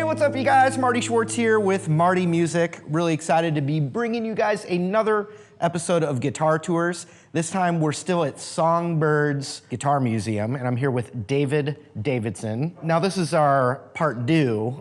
What's up, you guys? Marty Schwartz here with Marty Music. Really excited to be bringing you guys another episode of Guitar Tours. This time we're still at Songbird's Guitar Museum, and I'm here with David Davidson. Now this is our part two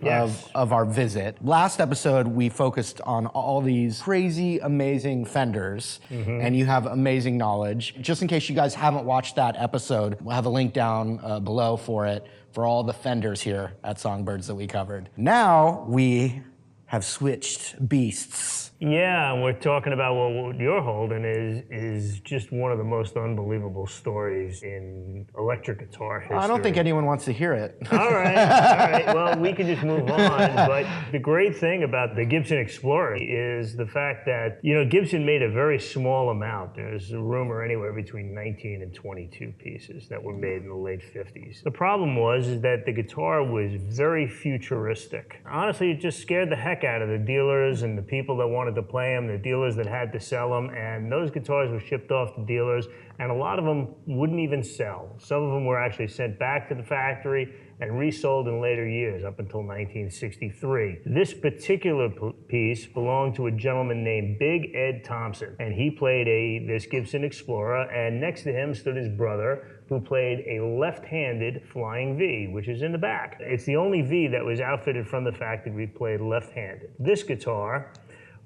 of our visit. Last episode we focused on all these crazy, amazing Fenders, and you have amazing knowledge. Just in case you guys haven't watched that episode, we'll have a link down below for it, for all the Fenders here at Songbirds that we covered. Now we have switched beasts. Yeah, and we're talking about what you're holding is just one of the most unbelievable stories in electric guitar history. I don't think anyone wants to hear it. All right. Well, we can just move on. But the great thing about the Gibson Explorer is the fact that, Gibson made a very small amount. There's a rumor anywhere between 19 and 22 pieces that were made in the late 50s. The problem is that the guitar was very futuristic. Honestly, it just scared the heck out of the dealers and the people that wanted to play them, the dealers that had to sell them, and those guitars were shipped off to dealers, and a lot of them wouldn't even sell. Some of them were actually sent back to the factory and resold in later years, up until 1963. This particular piece belonged to a gentleman named Big Ed Thompson, and he played this Gibson Explorer, and next to him stood his brother, who played a left-handed Flying V, which is in the back. It's the only V that was outfitted from the factory played left-handed. This guitar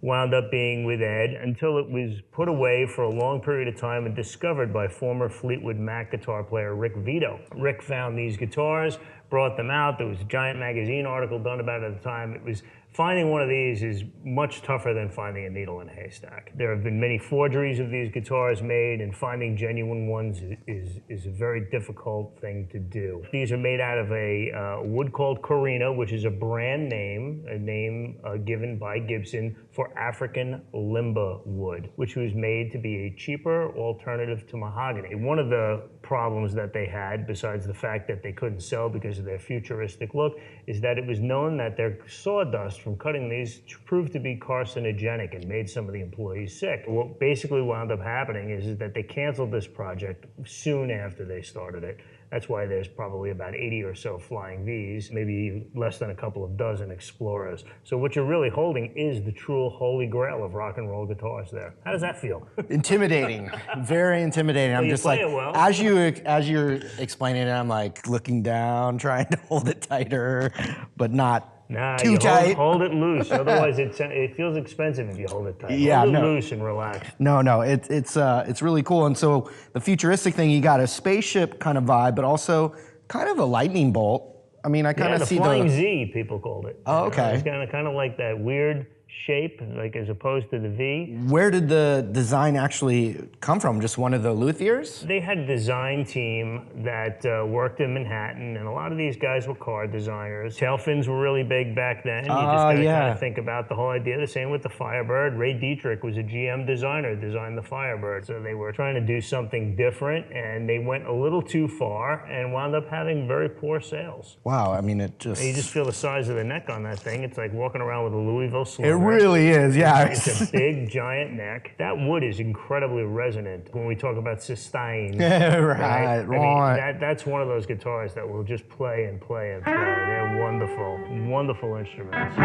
wound up being with Ed until it was put away for a long period of time and discovered by former Fleetwood Mac guitar player Rick Vito. Rick found these guitars, brought them out. There was a giant magazine article done about it at the time. Finding one of these is much tougher than finding a needle in a haystack. There have been many forgeries of these guitars made, and finding genuine ones is a very difficult thing to do. These are made out of a wood called Karina, which is a brand name, a name given by Gibson for African limba wood, which was made to be a cheaper alternative to mahogany. One of the problems that they had, besides the fact that they couldn't sell because of their futuristic look, is that it was known that their sawdust from cutting these proved to be carcinogenic and made some of the employees sick. What basically wound up happening is that they canceled this project soon after they started it. That's why there's probably about 80 or so Flying Vs, maybe less than a couple of dozen Explorers. So what you're really holding is the true holy grail of rock and roll guitars there. How does that feel? Intimidating, very intimidating. Well, I'm just like, well. as you're explaining it, I'm like looking down, trying to hold it tighter, but not too tight. Hold it loose. Otherwise, it feels expensive if you hold it tight. Yeah, hold it loose and relax. No, it's really cool. And so the futuristic thing, you got a spaceship kind of vibe, but also kind of a lightning bolt. I mean, I kind of see the Flying Z, people called it. Oh, okay. It's kind of like that weird shape, like as opposed to the V. Where did the design actually come from? Just one of the luthiers? They had a design team that worked in Manhattan, and a lot of these guys were car designers. Tail fins were really big back then. You just gotta kind of think about the whole idea. The same with the Firebird. Ray Dietrich was a GM designer, designed the Firebird. So they were trying to do something different, and they went a little too far and wound up having very poor sales. Wow, I mean, You just feel the size of the neck on that thing. It's like walking around with a Louisville Slugger. It really is, yeah. It's a big, giant neck. That wood is incredibly resonant when we talk about sustain. right. I mean, that's one of those guitars that will just play and play and play. They're wonderful, wonderful instruments.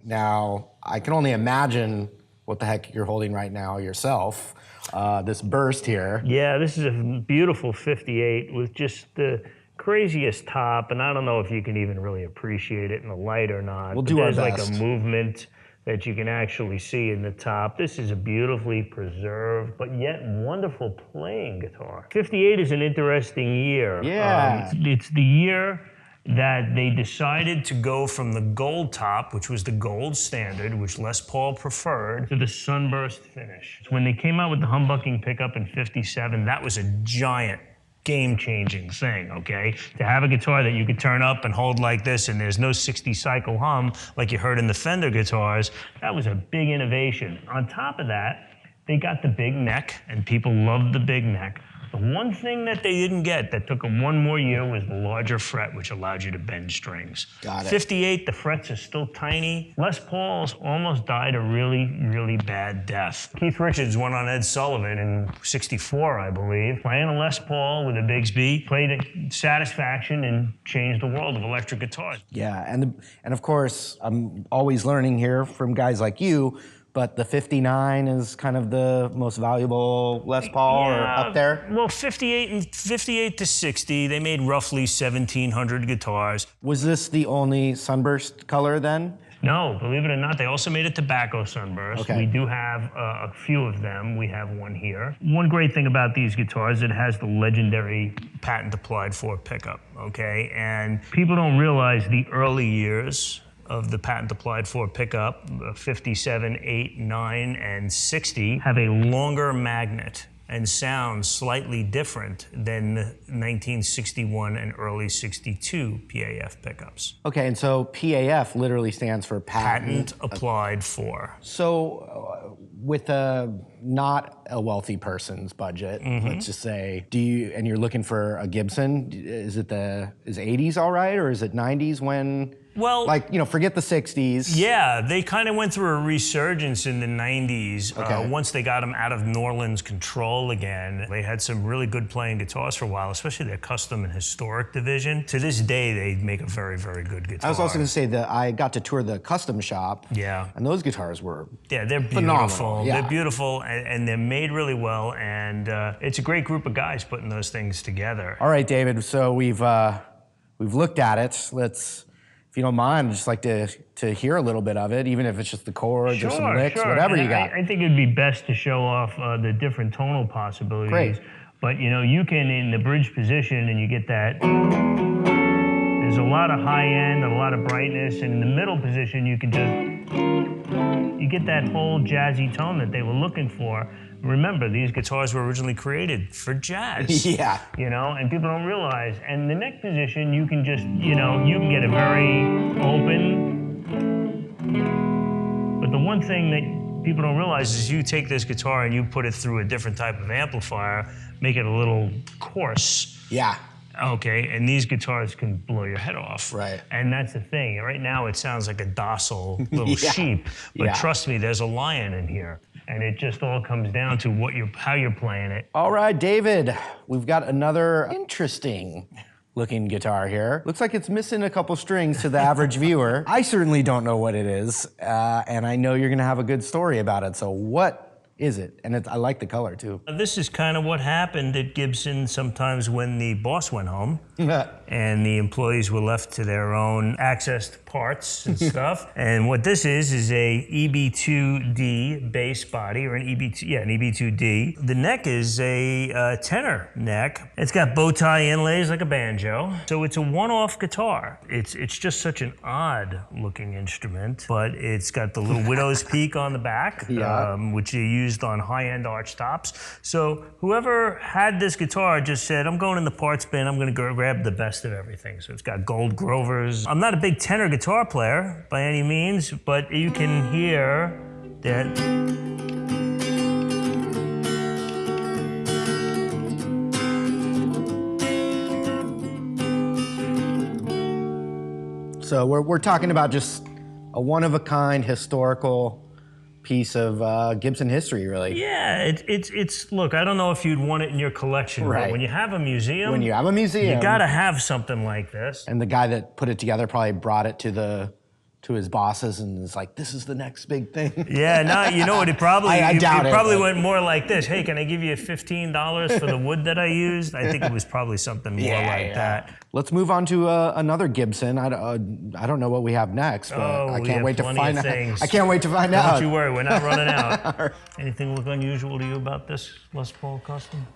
Now, I can only imagine what the heck you're holding right now yourself. This burst here. Yeah, this is a beautiful 58 with just the craziest top, and I don't know if you can even really appreciate it in the light or not. We'll do our best. There's like a movement that you can actually see in the top. This is a beautifully preserved, but yet wonderful playing guitar. 58 is an interesting year. Yeah. It's the year that they decided to go from the gold top, which was the gold standard, which Les Paul preferred, to the sunburst finish. When they came out with the humbucking pickup in 57, that was a giant game-changing thing, okay? To have a guitar that you could turn up and hold like this and there's no 60-cycle hum like you heard in the Fender guitars, that was a big innovation. On top of that, they got the big neck, and people loved the big neck. The one thing that they didn't get that took them one more year was the larger fret, which allowed you to bend strings. Got it. 58, the frets are still tiny. Les Pauls almost died a really, really bad death. Keith Richards went on Ed Sullivan in '64, I believe, playing a Les Paul with a Bigsby, played it satisfaction and changed the world of electric guitars. Yeah, and of course, I'm always learning here from guys like you, but the 59 is kind of the most valuable Les Paul or up there? Well, 58 to 60, they made roughly 1,700 guitars. Was this the only sunburst color then? No, believe it or not, they also made a tobacco sunburst. Okay. We do have a few of them. We have one here. One great thing about these guitars, it has the legendary patent applied for pickup, okay? And people don't realize the early years of the patent applied for pickup, 57, 8, 9, and 60, have a longer magnet and sound slightly different than the 1961 and early 62 PAF pickups. Okay, and so PAF literally stands for Patent applied for. So with not a wealthy person's budget, let's just say, and you're looking for a Gibson, is 80s all right, or is it 90s when? Well, forget the 60s. Yeah, they kind of went through a resurgence in the 90s. Okay. Once they got them out of Norland's control again, they had some really good playing guitars for a while, especially their custom and historic division. To this day, they make a very, very good guitar. I was also going to say that I got to tour the custom shop. Yeah. And those guitars were they're beautiful. Phenomenal. Yeah. They're beautiful, and they're made really well, and it's a great group of guys putting those things together. All right, David, so we've looked at it. Let's, if you don't mind, I'd just like to hear a little bit of it, even if it's just the chords or some licks, whatever you got. I think it'd be best to show off the different tonal possibilities. Great. But you can, in the bridge position, and you get that, there's a lot of high end, a lot of brightness, and in the middle position, you get that whole jazzy tone that they were looking for. Remember, these guitars were originally created for jazz. Yeah. And people don't realize. And the neck position, you can just, you can get it very open. But the one thing that people don't realize is you take this guitar and you put it through a different type of amplifier, make it a little coarse. Yeah. Okay, and these guitars can blow your head off. Right. And that's the thing. Right now, it sounds like a docile little sheep. But trust me, there's a lion in here. And it just all comes down to how you're playing it. All right, David, we've got another interesting looking guitar here. Looks like it's missing a couple strings to the average viewer. I certainly don't know what it is, and I know you're gonna have a good story about it. So what is it? And I like the color too. This is kind of what happened at Gibson sometimes when the boss went home and the employees were left to their own access to parts and stuff. And what this is a EB2D bass body, or an EB2D. The neck is a tenor neck. It's got bow tie inlays like a banjo. So it's a one-off guitar. It's just such an odd looking instrument, but it's got the little widow's peak on the back, which you used on high-end arch tops. So whoever had this guitar just said, I'm going in the parts bin, I'm gonna go grab the best of everything. So it's got gold Grovers. I'm not a big tenor guitar player by any means, but you can hear that. So we're talking about just a one-of-a-kind historical piece of Gibson history, really. Yeah, it's look, I don't know if you'd want it in your collection, but when you have a museum, you gotta have something like this. And the guy that put it together probably brought it to his bosses and is like, this is the next big thing. Yeah, no, you know what, it probably, I doubt it probably went more like this. Hey, can I give you $15 for the wood that I used? I think it was probably something more like that. Let's move on to another Gibson. I don't know what we have next, but I can't wait to find out. I can't wait to find out. Don't you worry, we're not running out. Anything look unusual to you about this Les Paul Custom?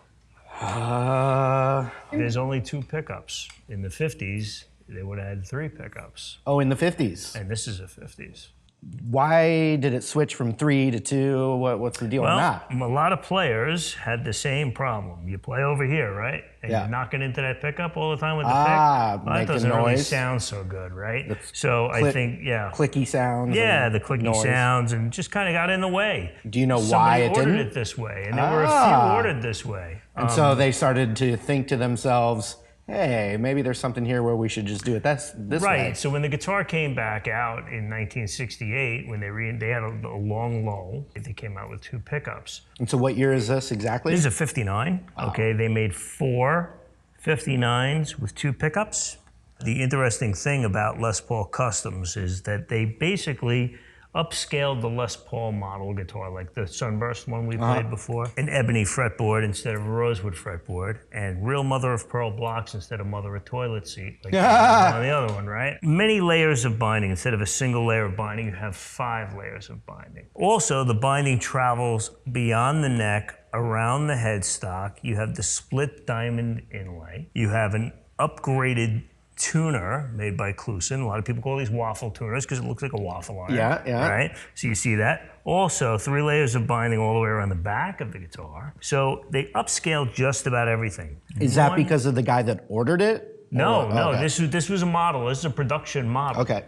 There's only 2 pickups. In the 50s, they would have had 3 pickups. Oh, in the 50s. And this is a 50s. Why did it switch from 3 to 2? What's the deal on that? A lot of players had the same problem. You play over here, right? And Yeah. you're knocking into that pickup all the time with the pick. Well, that making doesn't really noise. sound so good, right? So I think, Clicky sounds. Yeah, and the clicky noise. sounds, and just kind of got in the way. Do you know why Somebody it ordered didn't? it this way, and there were a few ordered this way. And so they started to think to themselves, hey, maybe there's something here where we should just do it this way. Right. So when the guitar came back out in 1968, when they had a long lull, they came out with 2 pickups. And so what year is this exactly? This is a 59. Okay, they made 4 59s with 2 pickups. The interesting thing about Les Paul Customs is that they basically upscaled the Les Paul model guitar, like the Sunburst one we played before, an ebony fretboard instead of a rosewood fretboard, and real mother of pearl blocks instead of mother of toilet seat, like on the other one, right? Many layers of binding. Instead of a single layer of binding, you have 5 layers of binding. Also, the binding travels beyond the neck, around the headstock. You have the split diamond inlay. You have an upgraded tuner made by Kluson. A lot of people call these waffle tuners because it looks like a waffle iron. Yeah. Right? So you see that. Also, 3 layers of binding all the way around the back of the guitar. So they upscaled just about everything. Is that because of the guy that ordered it? No, Okay. This was a model. This is a production model. Okay.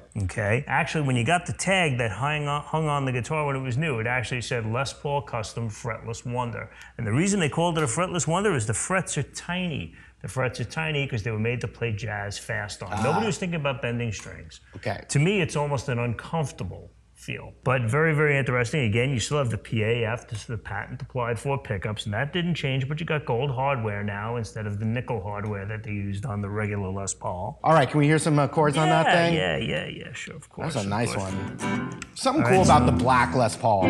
Actually, when you got the tag that hung on the guitar when it was new, it actually said Les Paul Custom Fretless Wonder. And the reason they called it a Fretless Wonder is the frets are tiny. The frets are tiny because they were made to play jazz fast on. Nobody was thinking about bending strings. Okay. To me, it's almost an uncomfortable feel. But very, very interesting. Again, you still have the PA after the patent applied for pickups, and that didn't change, but you got gold hardware now instead of the nickel hardware that they used on the regular Les Paul. All right, can we hear some chords on that thing? Yeah, sure, of course. That's a nice course. one. Something cool about the black Les Paul.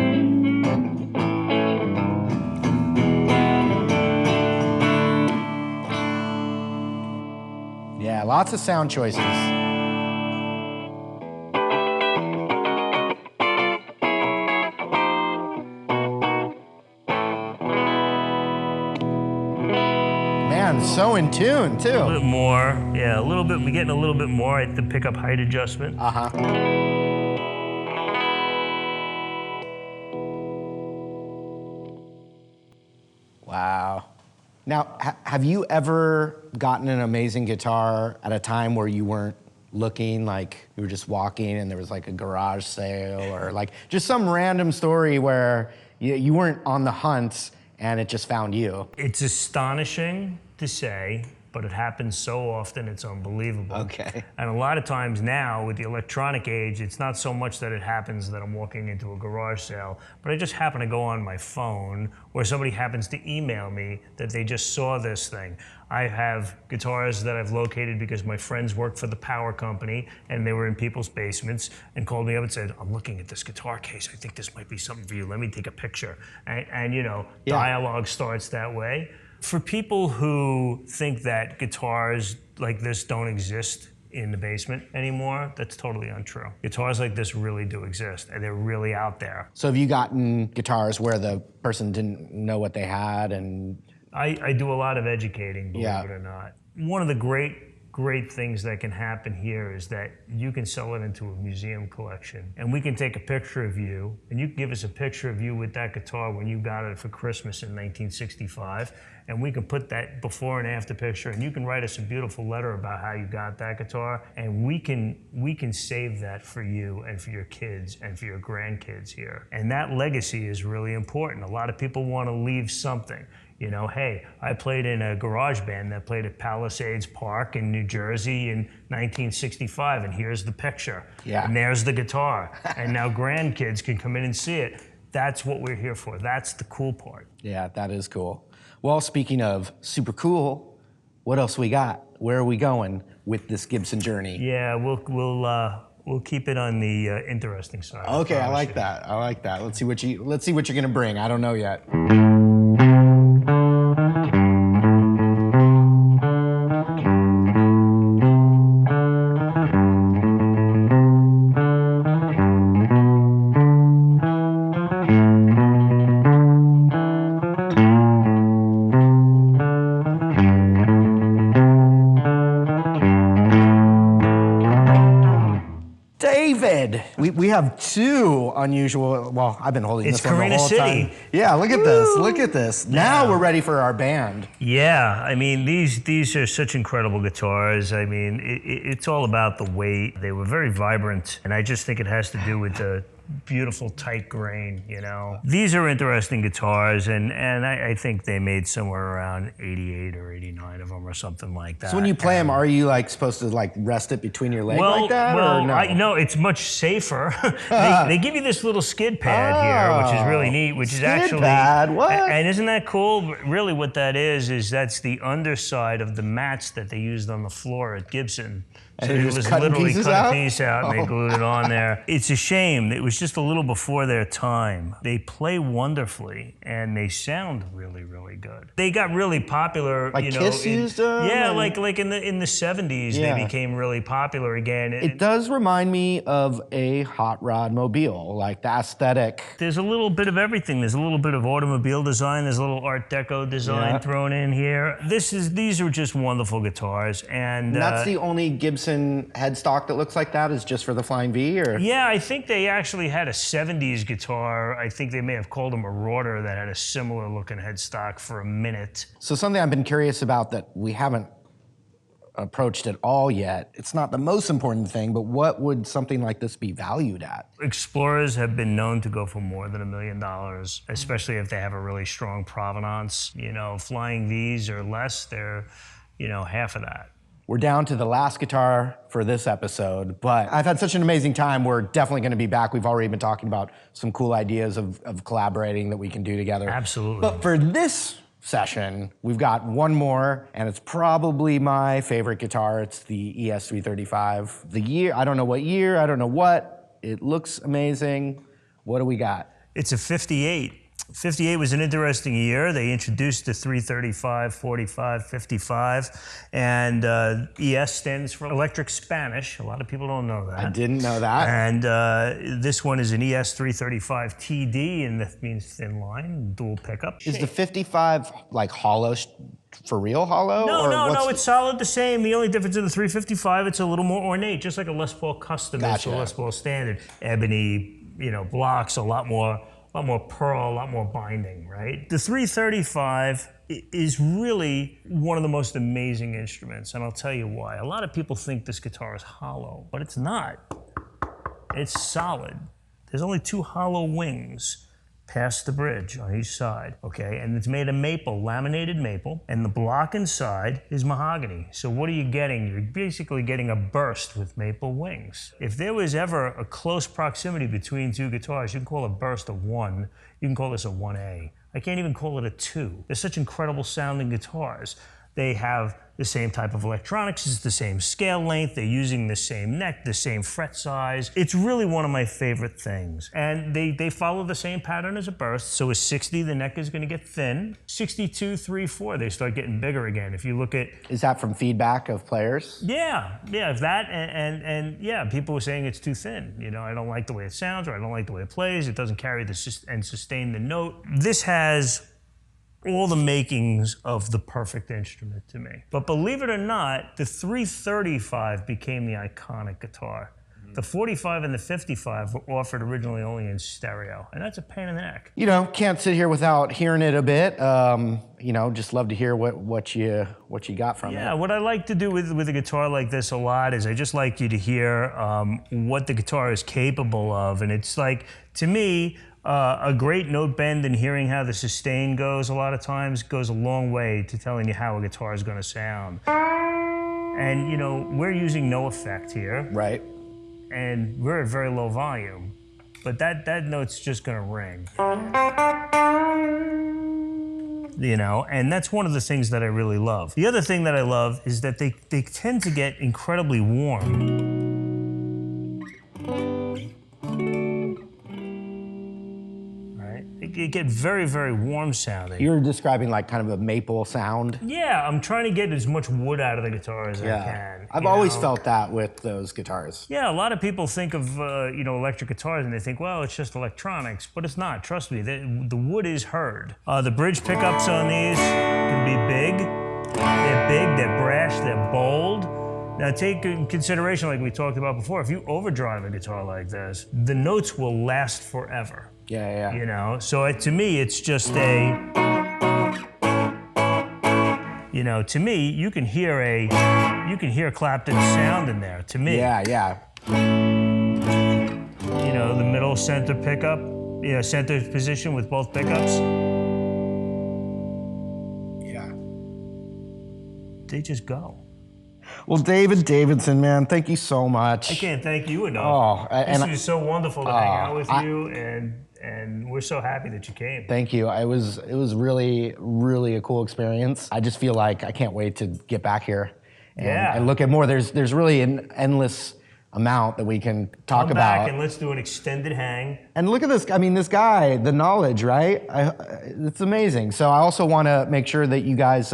Yeah, lots of sound choices. Man, so in tune, too. A little bit more, yeah, a little bit. We're getting a little bit more at the pickup height adjustment. Wow. Now, have you ever gotten an amazing guitar at a time where you weren't looking, like you were just walking and there was like a garage sale or like just some random story where you weren't on the hunt and it just found you? It's astonishing to say, but it happens so often, it's unbelievable. Okay. And a lot of times now, with the electronic age, it's not so much that it happens that I'm walking into a garage sale, but I just happen to go on my phone, or somebody happens to email me that they just saw this thing. I have guitars that I've located because my friends worked for the power company, and they were in people's basements, and called me up and said, I'm looking at this guitar case, I think this might be something for you, let me take a picture. And you know, dialogue starts that way. For people who think that guitars like this don't exist in the basement anymore, that's totally untrue. Guitars like this really do exist, and they're really out there. So have you gotten guitars where the person didn't know what they had and... I do a lot of educating, believe it or not. One of the great things that can happen here is that you can sell it into a museum collection, and we can take a picture of you, and you can give us a picture of you with that guitar when you got it for Christmas in 1965, and we can put that before and after picture, and you can write us a beautiful letter about how you got that guitar, and we can save that for you and for your kids and for your grandkids here. And that legacy is really important. A lot of people want to leave something. You know, hey, I played in a garage band that played at Palisades Park in New Jersey in 1965, and here's the picture. Yeah. And there's the guitar. And now grandkids can come in and see it. That's what we're here for. That's the cool part. Yeah, that is cool. Well, speaking of super cool, what else we got? Where are we going with this Gibson journey? Yeah, we'll keep it on the interesting side. Okay, I like that. I like that. Let's see what you're gonna bring. I don't know yet. David, we have two unusual, well, I've been holding this one the Karina whole City. time. Yeah, look at this, look at this. Now we're ready for our band. Yeah, I mean, these are such incredible guitars. I mean, it's all about the weight. They were very vibrant, and I just think it has to do with the beautiful tight grain, you know. These are interesting guitars, and I think they made somewhere around 88 or 89 of them or something like that. So when you play them, are you like supposed to like rest it between your legs like that, or no? No, it's much safer. they give you this little skid pad here, which is really neat, which is actually... Skid pad, what? And isn't that cool? Really what that is that's the underside of the mats that they used on the floor at Gibson. And So they it just was cutting literally pieces cut out? a piece out and they glued it on there. It's a shame. It was just a little before their time. They play wonderfully and they sound really, really good. They got really popular, Like you know. Kiss used them? Yeah, and- like in the 70s, Yeah. they became really popular again. It does remind me of a hot rod mobile, like the aesthetic. There's a little bit of everything. There's a little bit of automobile design. There's a little Art Deco design thrown in here. These are just wonderful guitars, and That's the only Gibson headstock that looks like that, is just for the Flying V, or? yeah, I think they actually had a 70s guitar. I think they may have called them a Rorter that had a similar looking headstock for a minute. So something I've been curious about that we haven't approached at all yet. It's not the most important thing, but what would something like this be valued at? Explorers have been known to go for more than $1 million, especially if they have a really strong provenance. You know, Flying Vs or less, they're, you know, half of that. We're down to the last guitar for this episode, but I've had such an amazing time. We're definitely going to be back. We've already been talking about some cool ideas of collaborating that we can do together. Absolutely. But for this session, we've got one more, and it's probably my favorite guitar. It's the ES335. The year, I don't know what year, I don't know what. It looks amazing. What do we got? It's a 58. 58 was an interesting year. They introduced the 335, 45, 55, and ES stands for Electric Spanish. A lot of people don't know that. I didn't know that. And this one is an ES335 TD, and that means thin line, dual pickup. Is the 55 like hollow, for real hollow? No, or no, what's no, it's solid the same. The only difference in the 355, it's a little more ornate, just like a Les Paul Custom is to a Les Paul Standard. Ebony, you know, blocks, a lot more pearl, a lot more binding, right? The 335 is really one of the most amazing instruments, and I'll tell you why. A lot of people think this guitar is hollow, but it's not. It's solid. There's only 2 hollow wings past the bridge on each side, okay? And it's made of maple, laminated maple, and the block inside is mahogany. So what are you getting? You're basically getting a burst with maple wings. If there was ever a close proximity between 2 guitars, you can call a burst a 1, you can call this a 1A. I can't even call it a 2. They're such incredible sounding guitars. They have the same type of electronics, it's the same scale length, they're using the same neck, the same fret size. It's really one of my favorite things. And they follow the same pattern as a burst, so a 60, the neck is gonna get thin. 62, 3, 4, they start getting bigger again. If you look at... Is that from feedback of players? Yeah, that, and yeah, people were saying it's too thin. You know, I don't like the way it sounds, or I don't like the way it plays, it doesn't carry and sustain the note. This has all the makings of the perfect instrument to me. But believe it or not, the 335 became the iconic guitar. The 45 and the 55 were offered originally only in stereo, and that's a pain in the neck. You know, can't sit here without hearing it a bit. You know, just love to hear what you got from it. Yeah, what I like to do with a guitar like this a lot is I just like you to hear what the guitar is capable of, and it's like, to me, a great note bend and hearing how the sustain goes a lot of times goes a long way to telling you how a guitar is going to sound. And, you know, we're using no effect here. Right. And we're at very low volume. But that note's just going to ring. You know, and that's one of the things that I really love. The other thing that I love is that they tend to get incredibly warm. It get very, very warm sounding. You're describing like kind of a maple sound. Yeah, I'm trying to get as much wood out of the guitar as I can. I've always felt that with those guitars. Yeah, a lot of people think of you know, electric guitars and they think, well, it's just electronics, but it's not. Trust me, the wood is heard. The bridge pickups on these can be big. They're big, they're brash, they're bold. Now take in consideration, like we talked about before, if you overdrive a guitar like this, the notes will last forever. Yeah. You know, so to me, it's just a, you know, to me, you can hear Clapton's sound in there, to me. Yeah. You know, the middle center pickup, you know, center position with both pickups. Yeah. They just go. Well, David Davidson, man, thank you so much. I can't thank you enough. This was so wonderful to hang out with you, and we're so happy that you came. Thank you. It was really, really a cool experience. I just feel like I can't wait to get back here and look at more. There's really an endless amount that we can talk Come about. back and let's do an extended hang. And look at this. I mean, this guy, the knowledge, right? It's amazing. So I also want to make sure that you guys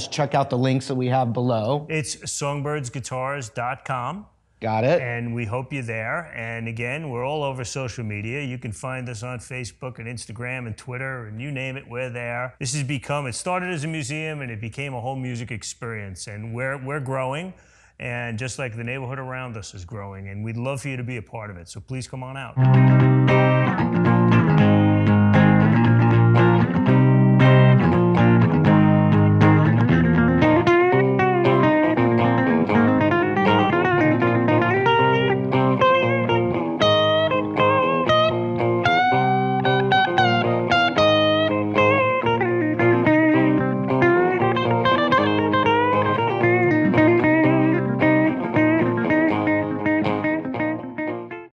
check out the links that we have below. It's songbirdsguitars.com. Got it. And we hope you're there. And again, we're all over social media. You can find us on Facebook and Instagram and Twitter and you name it, we're there. It started as a museum and it became a whole music experience. And we're growing. And just like the neighborhood around us is growing. And we'd love for you to be a part of it. So please come on out.